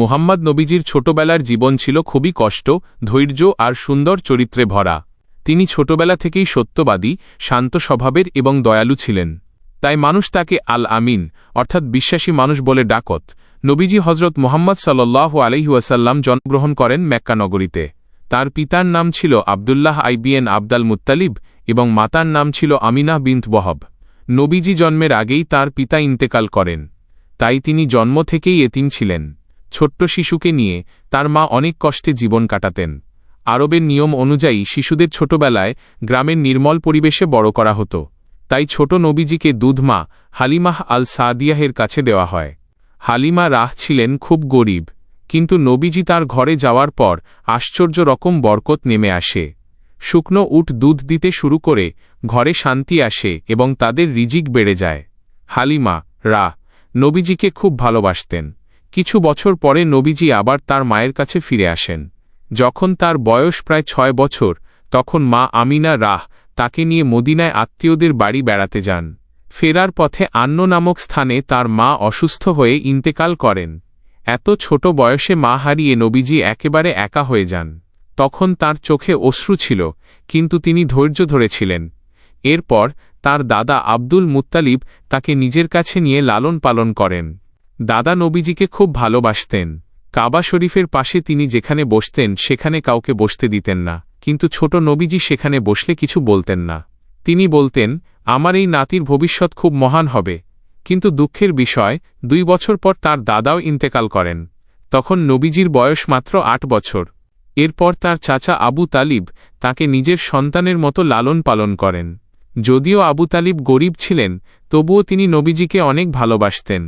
মুহাম্মদ নবীজির ছোটবেলার জীবন ছিল খুবই কষ্ট, ধৈর্য আর সুন্দর চরিত্রে ভরা। তিনি ছোটবেলা থেকেই সত্যবাদী, শান্ত স্বভাবের এবং দয়ালু ছিলেন। তাই মানুষ তাকে আল আমিন অর্থাৎ বিশ্বাসী মানুষ বলে ডাকত। নবীজি হজরত মুহাম্মদ সাল্লাল্লাহু আলাইহি ওয়াসাল্লাম জন্মগ্রহণ করেন মক্কা নগরীতে। তার পিতার নাম ছিল আবদুল্লাহ ইবন আবদুল মুত্তালিব এবং মাতার নাম ছিল আমিনাহ বিনত ওয়াহব। নবীজি জন্মের আগেই তার পিতা ইন্তেকাল করেন, তাই তিনি জন্ম থেকেই এতিম ছিলেন। ছোট্ট শিশুকে নিয়ে তার মা অনেক কষ্টে জীবন কাটাতেন। আরবের নিয়ম অনুযায়ী শিশুদের ছোটবেলায় গ্রামের নির্মল পরিবেশে বড় করা হতো, তাই ছোট নবীজিকে দুধমা হালিমাহ আল সাদিয়াহের কাছে দেওয়া হয়। হালিমা রাহ ছিলেন খুব গরিব, কিন্তু নবীজি তার ঘরে যাওয়ার পর আশ্চর্য রকম বরকত নেমে আসে। শুকনো উট দুধ দিতে শুরু করে, ঘরে শান্তি আসে এবং তাদের রিজিক বেড়ে যায়। হালিমা রাহ নবীজিকে খুব ভালোবাসতেন। কিছু বছর পরে নবীজি আবার তার মায়ের কাছে ফিরে আসেন। যখন তার বয়স প্রায় 6 বছর, তখন মা আমিনা রাহ তাকে নিয়ে মদিনায় আত্মীয়দের বাড়ি বেড়াতে যান। ফেরার পথে আন্ন নামক স্থানে তার মা অসুস্থ হয়ে ইন্তেকাল করেন। এত ছোট বয়সে মা হারিয়ে নবীজি একেবারে একা হয়ে যান। তখন তার চোখে অশ্রু ছিল, কিন্তু তিনি ধৈর্য ধরেছিলেন। এরপর তার দাদা আব্দুল মুত্তালিব তাকে নিজের কাছে নিয়ে লালন পালন করেন। দাদা নবীজিকে খুব ভালোবাসতেন। কাবা শরীফের পাশে তিনি যেখানে বসতেন সেখানে কাউকে বসতে দিতেন না, কিন্তু ছোট নবীজি সেখানে বসলে কিছু বলতেন না। তিনি বলতেন, আমার এই নাতির ভবিষ্যৎ খুব মহান হবে। কিন্তু দুঃখের বিষয়, 2 বছর পর তার দাদাও ইন্তেকাল করেন। তখন নবীজির বয়স মাত্র 8 বছর। এরপর তার চাচা আবু তালিব তাকে নিজের সন্তানের মতো লালন পালন করেন। যদিও আবু তালিব গরিব ছিলেন, তবুও তিনি নবীজিকে অনেক ভালোবাসতেন।